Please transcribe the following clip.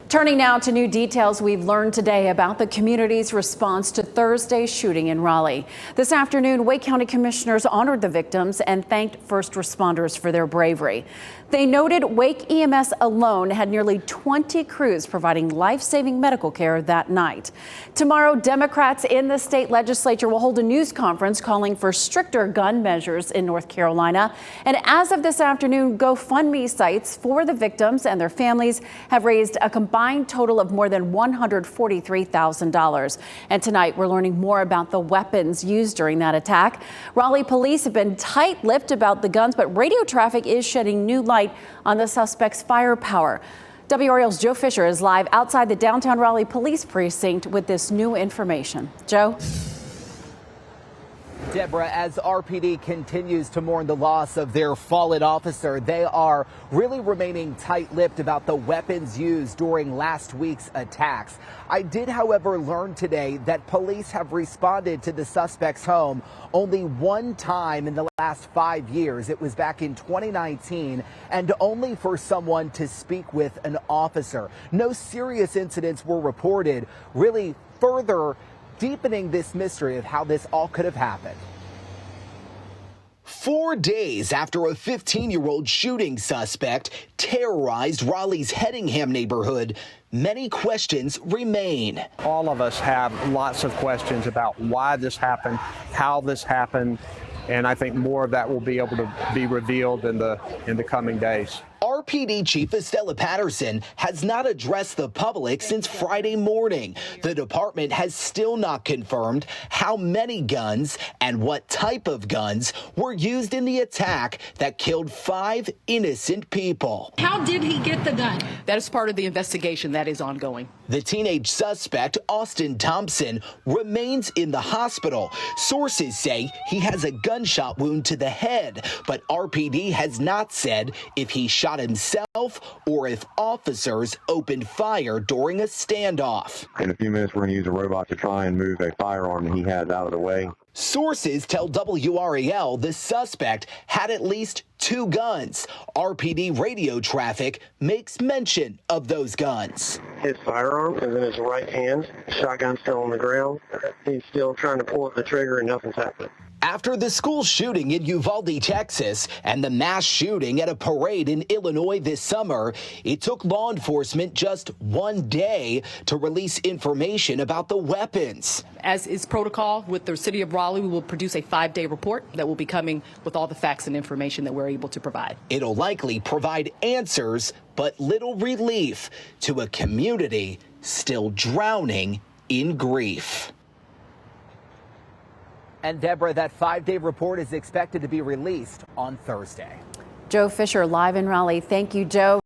Turning now to new details we've learned today about the community's response to Thursday's shooting in Raleigh. This afternoon, Wake County commissioners honored the victims and thanked first responders for their bravery. They noted Wake EMS alone had nearly 20 crews providing life-saving medical care that night. Tomorrow, Democrats in the state legislature will hold a news conference calling for stricter gun measures in North Carolina. And as of this afternoon, GoFundMe sites for the victims and their families have raised a combined total of more than $143,000. And tonight, we're learning more about the weapons used during that attack. Raleigh police have been tight-lipped about the guns, but radio traffic is shedding new light on the suspect's firepower. WRAL's Joe Fisher is live outside the downtown Raleigh police precinct with this new information. Joe? Deborah, as RPD continues to mourn the loss of their fallen officer, they are really remaining tight-lipped about the weapons used during last week's attacks. I did, however, learn today that police have responded to the suspect's home only one time in the last 5 years. It was back in 2019, and only for someone to speak with an officer. No serious incidents were reported, really further deepening this mystery of how this all could have happened. 4 days after a 15-year-old shooting suspect terrorized Raleigh's Hedingham neighborhood, many questions remain. All of us have lots of questions about why this happened, how this happened, and I think more of that will be able to be revealed in the coming days. RPD Chief Estella Patterson has not addressed the public since Friday morning. The department has still not confirmed how many guns and what type of guns were used in the attack that killed 5 innocent people. How did he get the gun? That is part of the investigation that is ongoing. The teenage suspect, Austin Thompson, remains in the hospital. Sources say he has a gunshot wound to the head, but RPD has not said if he shot himself or if officers opened fire during a standoff. In a few minutes, we're going to use a robot to try and move a firearm that he has out of the way. Sources tell WRAL the suspect had at least 2 guns. RPD radio traffic makes mention of those guns. His firearm is in his right hand. The shotgun's still on the ground. He's still trying to pull the trigger and nothing's happening. After the school shooting in Uvalde, Texas, and the mass shooting at a parade in Illinois this summer, it took law enforcement just 1 day to release information about the weapons. As is protocol with the city of Raleigh, we will produce a 5-day report that will be coming with all the facts and information that we're able to provide. It'll likely provide answers, but little relief to a community still drowning in grief. And Deborah, that 5-day report is expected to be released on Thursday. Joe Fisher live in Raleigh. Thank you, Joe.